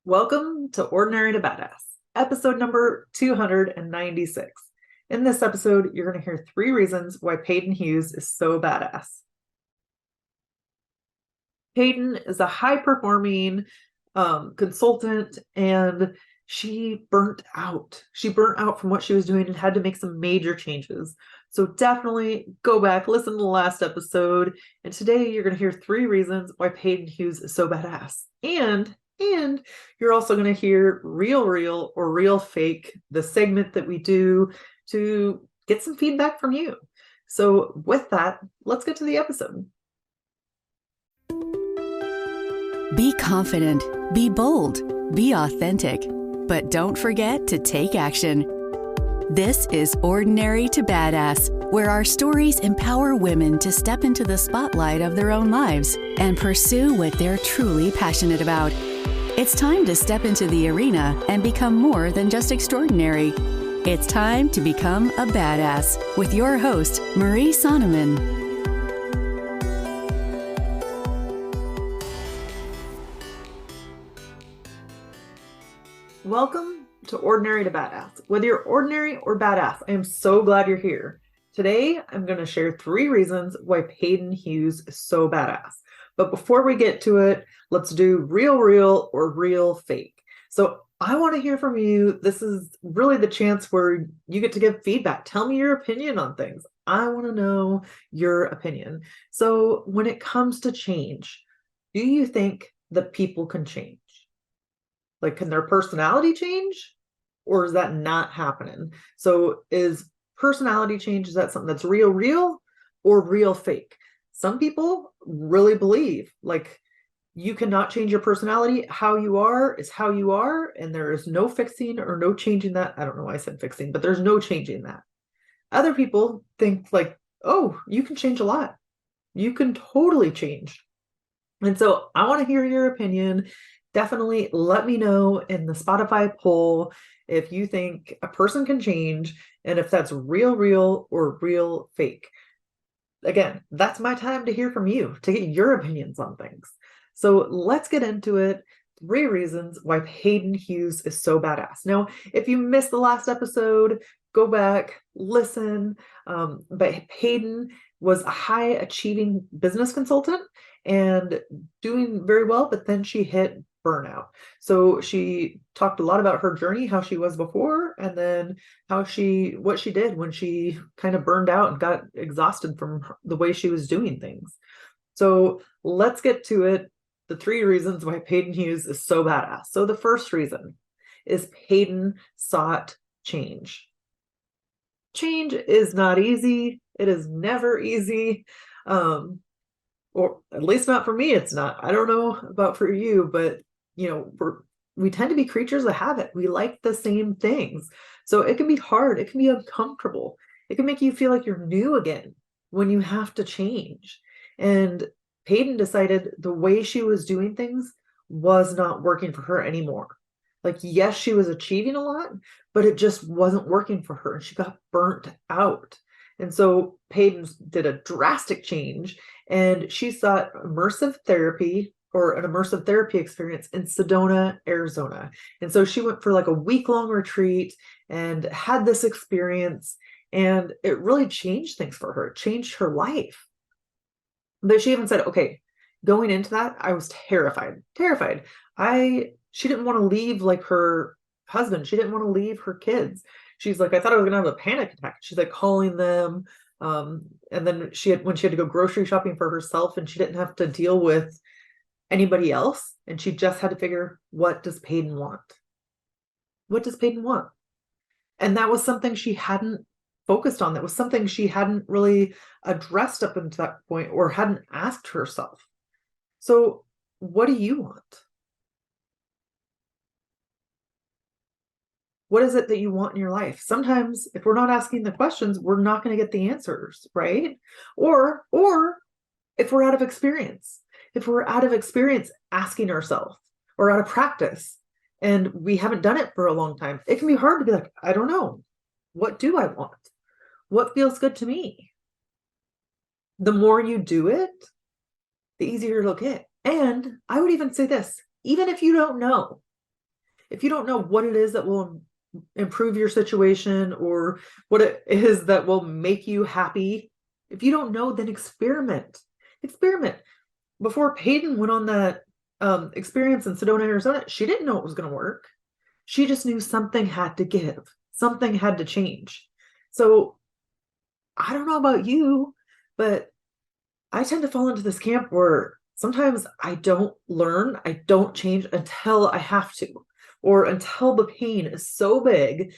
Welcome to Ordinary to Badass, episode number 296. In this episode, you're going to hear 3 reasons why Paden Hughes is so badass. Paden is a high-performing consultant, and she burnt out. She burnt out from what she was doing and had to make some major changes. So definitely go back, listen to the last episode, and today you're going to hear 3 reasons why Paden Hughes is so badass. And you're also going to hear real or real fake, the segment that we do to get some feedback from you. So with that, let's get to the episode. Be confident, be bold, be authentic, but don't forget to take action. This is Ordinary to Badass, where our stories empower women to step into the spotlight of their own lives and pursue what they're truly passionate about. It's time to step into the arena and become more than just extraordinary. It's time to become a badass with your host, Marie Sonneman. Welcome to Ordinary to Badass. Whether you're ordinary or badass, I am so glad you're here. Today, I'm going to share 3 reasons why Paden Hughes is so badass. But before we get to it, let's do real or real fake. So I want to hear from you. This is really the chance where you get to give feedback. Tell me your opinion on things. I want to know your opinion. So when it comes to change, do you think that people can change? Like, can their personality change? Or is that not happening? So is personality change, is that something that's real or real fake? Some people really believe like you cannot change your personality. How you are is how you are, and there is no fixing or no changing that. I don't know why I said fixing, but there's no changing that. Other people think like, oh, you can change a lot. You can totally change. And so I want to hear your opinion. Definitely let me know in the Spotify poll if you think a person can change and if that's real or real fake. Again, that's my time to hear from you, to get your opinions on things. So let's get into it. 3 reasons why Paden Hughes is so badass. Now, if you missed the last episode, go back, listen. But Paden was a high achieving business consultant and doing very well, but then she hit burnout. So she talked a lot about her journey, how she was before, and then what she did when she kind of burned out and got exhausted from the way she was doing things. So let's get to it. The 3 reasons why Paden Hughes is so badass. So the first reason is Paden sought change. Change is not easy. It is never easy. Or at least not for me, it's not. I don't know about for you, but we tend to be creatures of habit. We like the same things. So it can be hard. It can be uncomfortable. It can make you feel like you're new again when you have to change. And Paden decided the way she was doing things was not working for her anymore. Like, yes, she was achieving a lot, but it just wasn't working for her. And she got burnt out. And so Paden did a drastic change, and she sought immersive therapy or an immersive therapy experience in Sedona, Arizona. And so she went for like a week-long retreat and had this experience, and it really changed things for her. It changed her life. But she even said, okay, going into that, I was terrified. She didn't want to leave like her husband. She didn't want to leave her kids. She's like, I thought I was going to have a panic attack. She's like calling them. And then when she had to go grocery shopping for herself, and she didn't have to deal with anybody else. And she just had to figure, what does Paden want? What does Paden want? And that was something she hadn't focused on. That was something she hadn't really addressed up until that point, or hadn't asked herself. So what do you want? What is it that you want in your life? Sometimes if we're not asking the questions, we're not going to get the answers, right? Or if we're out of experience, asking ourselves, or out of practice, and we haven't done it for a long time, it can be hard to be like, I don't know. What do I want? What feels good to me? The more you do it, the easier it'll get. And I would even say this, even if you don't know, if you don't know what it is that will improve your situation or what it is that will make you happy, if you don't know, then experiment. Experiment. Before Paden went on that experience in Sedona, Arizona, she didn't know it was going to work. She just knew something had to give, something had to change. So I don't know about you, but I tend to fall into this camp where sometimes I don't learn, I don't change until I have to, or until the pain is so big,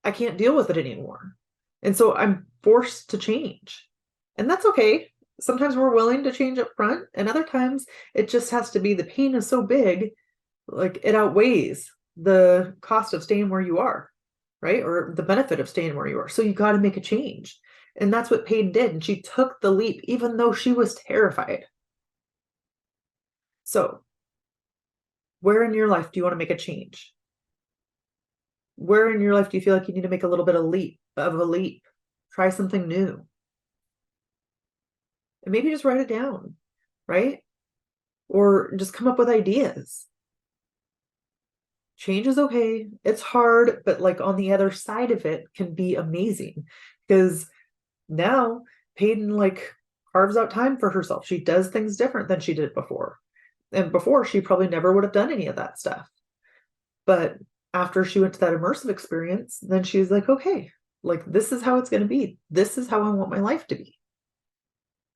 I can't deal with it anymore. And so I'm forced to change. And that's okay. Sometimes we're willing to change up front, and other times it just has to be the pain is so big, like it outweighs the cost of staying where you are, right? Or the benefit of staying where you are. So you got to make a change. And that's what Paige did. And she took the leap, even though she was terrified. So, where in your life do you want to make a change? Where in your life do you feel like you need to make a little bit of a leap? Try something new. And maybe just write it down, right? Or just come up with ideas. Change is okay. It's hard, but like on the other side of it can be amazing because now Paden like carves out time for herself. She does things different than she did before. And before she probably never would have done any of that stuff. But after she went to that immersive experience, then she was like, okay, like this is how it's going to be. This is how I want my life to be.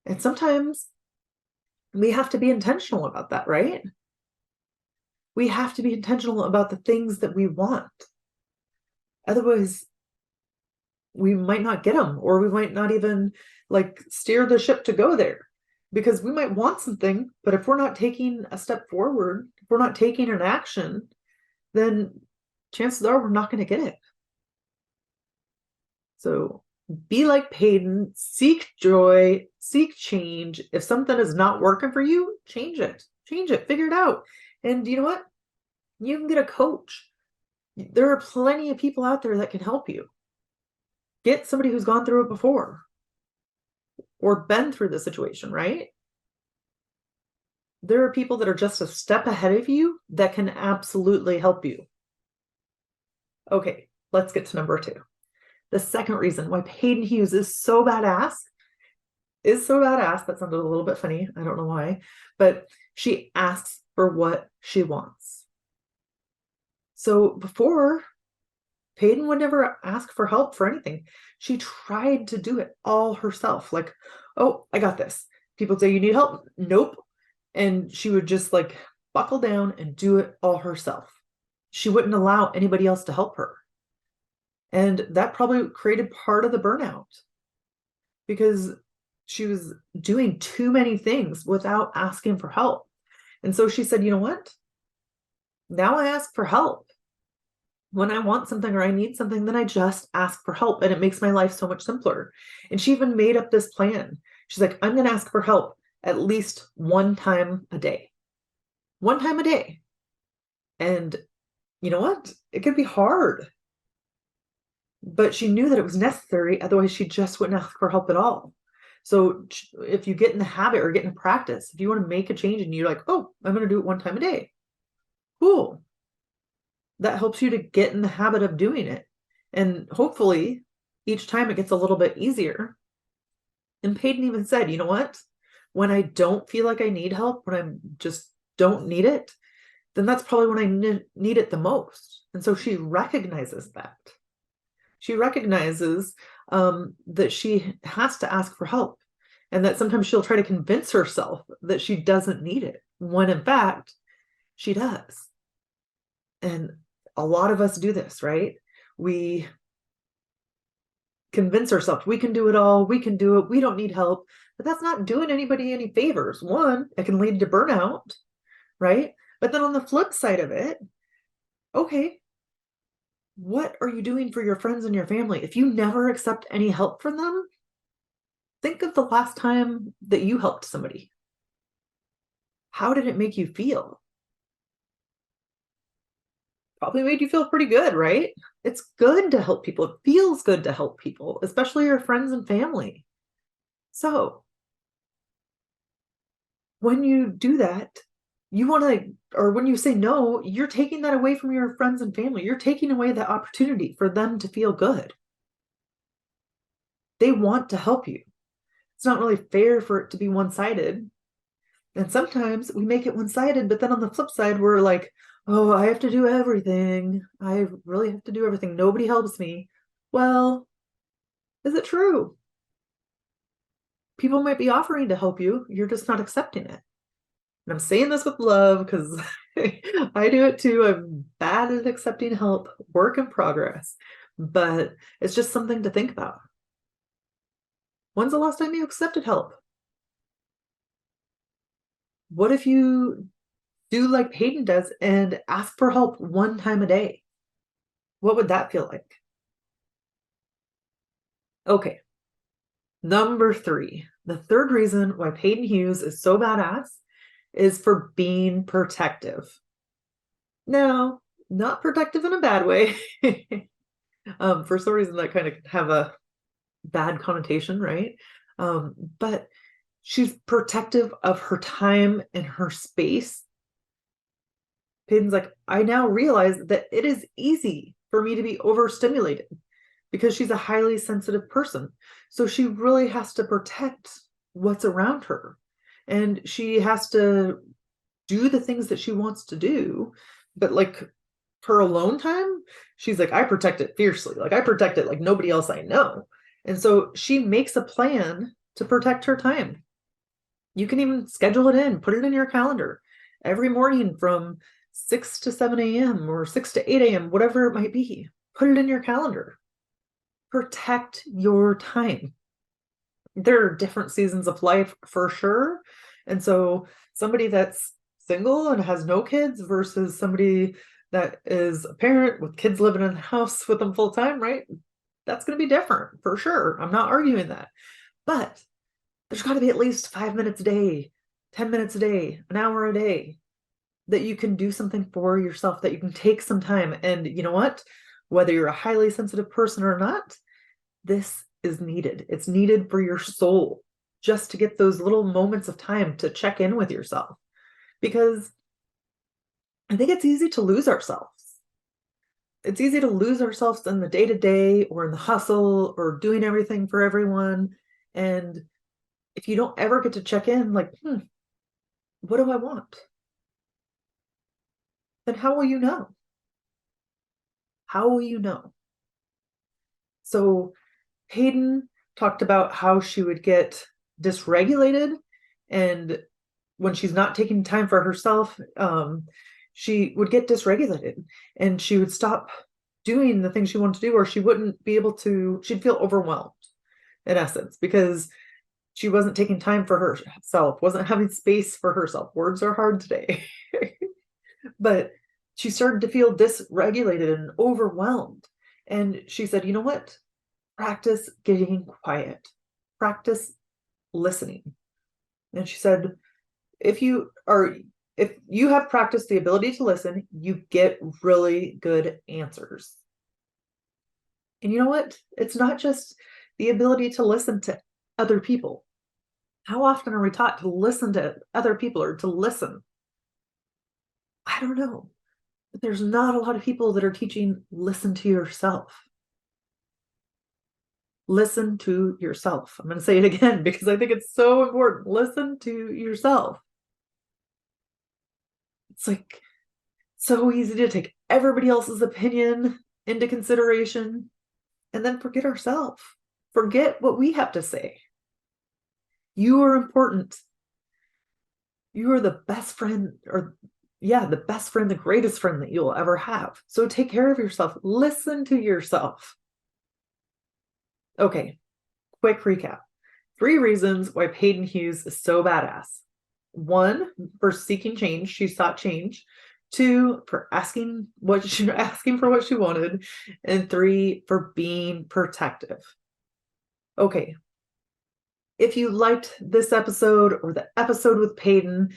And sometimes we have to be intentional about that, right? We have to be intentional about the things that we want. Otherwise, we might not get them, or we might not even like steer the ship to go there, because we might want something, but if we're not taking a step forward, if we're not taking an action, then chances are we're not going to get it. So be like Paden, seek joy, seek change. If something is not working for you, change it, figure it out. And you know what? You can get a coach. There are plenty of people out there that can help you. Get somebody who's gone through it before or been through the situation, right? There are people that are just a step ahead of you that can absolutely help you. Okay, let's get to number 2. The second reason why Paden Hughes is so badass, that sounded a little bit funny, I don't know why, but she asks for what she wants. So before, Paden would never ask for help for anything. She tried to do it all herself. Like, oh, I got this. People say, you need help? Nope. And she would just like buckle down and do it all herself. She wouldn't allow anybody else to help her. And that probably created part of the burnout because she was doing too many things without asking for help. And so she said, you know what? Now I ask for help. When I want something or I need something, then I just ask for help, and it makes my life so much simpler. And she even made up this plan. She's like, I'm going to ask for help at least one time a day. One time a day. And you know what? It could be hard. But she knew that it was necessary. Otherwise, she just wouldn't ask for help at all. So if you get in the habit or get in practice, if you want to make a change and you're like, oh, I'm going to do it one time a day. Cool. That helps you to get in the habit of doing it. And hopefully each time it gets a little bit easier. And Paden even said, you know what? When I don't feel like I need help, when I just don't need it, then that's probably when I need it the most. And so she recognizes that. She recognizes that she has to ask for help, and that sometimes she'll try to convince herself that she doesn't need it, when in fact, she does. And a lot of us do this, right? We convince ourselves we can do it all, we can do it, we don't need help, but that's not doing anybody any favors. One, it can lead to burnout, right? But then on the flip side of it, okay, what are you doing for your friends and your family? If you never accept any help from them, think of the last time that you helped somebody. How did it make you feel? Probably made you feel pretty good, right? It's good to help people. It feels good to help people, especially your friends and family. So when you do that, You want to, or when you say no, you're taking that away from your friends and family. You're taking away that opportunity for them to feel good. They want to help you. It's not really fair for it to be one-sided. And sometimes we make it one-sided, but then on the flip side, we're like, oh, I have to do everything. I really have to do everything. Nobody helps me. Well, is it true? People might be offering to help you. You're just not accepting it. And I'm saying this with love because I do it too. I'm bad at accepting help, work in progress, but it's just something to think about. When's the last time you accepted help? What if you do like Paden does and ask for help one time a day? What would that feel like? Okay, number 3. The third reason why Paden Hughes is so badass is for being protective. Now, not protective in a bad way. For some reason, that kind of have a bad connotation, right? But she's protective of her time and her space. Peyton's like, I now realize that it is easy for me to be overstimulated because she's a highly sensitive person. So she really has to protect what's around her. And she has to do the things that she wants to do. But like her alone time, she's like, I protect it fiercely. Like I protect it like nobody else I know. And so she makes a plan to protect her time. You can even schedule it in, put it in your calendar every morning from 6 to 7 a.m. or 6 to 8 a.m., whatever it might be. Put it in your calendar. Protect your time. There are different seasons of life for sure. And so somebody that's single and has no kids versus somebody that is a parent with kids living in the house with them full time, right? That's going to be different for sure. I'm not arguing that. But there's got to be at least 5 minutes a day, 10 minutes a day, an hour a day that you can do something for yourself, that you can take some time. And you know what? Whether you're a highly sensitive person or not, this is needed. It's needed for your soul, just to get those little moments of time to check in with yourself. Because I think it's easy to lose ourselves. It's easy to lose ourselves in the day to day or in the hustle or doing everything for everyone. And if you don't ever get to check in, like, what do I want? Then how will you know? How will you know? So Paden talked about how she would get dysregulated, and when she's not taking time for herself, she would get dysregulated and she would stop doing the things she wanted to do, or she wouldn't be able to, she'd feel overwhelmed in essence because she wasn't taking time for herself, wasn't having space for herself. Words are hard today. But she started to feel dysregulated and overwhelmed. And she said, you know what? Practice getting quiet. Practice listening. And she said, if you have practiced the ability to listen, you get really good answers. And you know what? It's not just the ability to listen to other people. How often are we taught to listen to other people or to listen? I don't know. But there's not a lot of people that are teaching listen to yourself. Listen to yourself. I'm going to say it again because I think it's so important. Listen to yourself. It's like so easy to take everybody else's opinion into consideration and then forget ourselves. Forget what we have to say. You are important. You are the best friend, the best friend, the greatest friend that you'll ever have. So take care of yourself. Listen to yourself. Okay, quick recap. 3 reasons why Paden Hughes is so badass. 1, for seeking change. She sought change. 2, for asking for what she wanted. And 3, for being protective. Okay. If you liked this episode or the episode with Paden,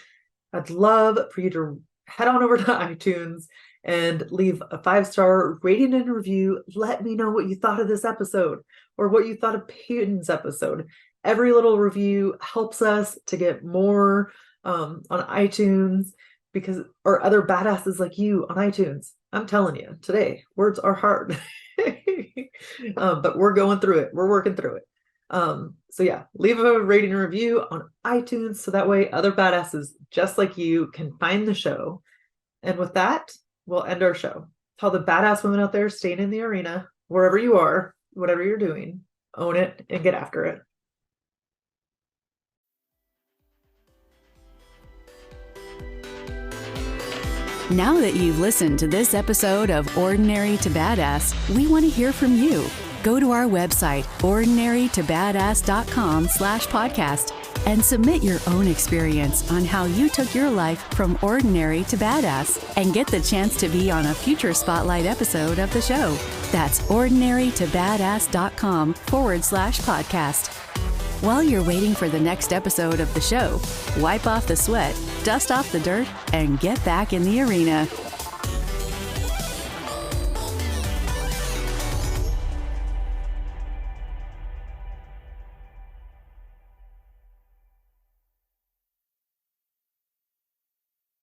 I'd love for you to head on over to iTunes and leave a 5-star rating and review. Let me know what you thought of this episode or what you thought of Paden's episode. Every little review helps us to get more on iTunes. because, or other badasses like you on iTunes. I'm telling you, today, words are hard. But we're going through it. We're working through it. So yeah, leave a rating and review on iTunes so that way other badasses just like you can find the show. And with that, we'll end our show. Tell the badass women out there staying in the arena, wherever you are, whatever you're doing, own it and get after it. Now that you've listened to this episode of Ordinary to Badass, we want to hear from you. Go to our website, ordinarytobadass.com/podcast, and submit your own experience on how you took your life from ordinary to badass and get the chance to be on a future spotlight episode of the show. That's ordinarytobadass.com/podcast. While you're waiting for the next episode of the show, wipe off the sweat, dust off the dirt, and get back in the arena.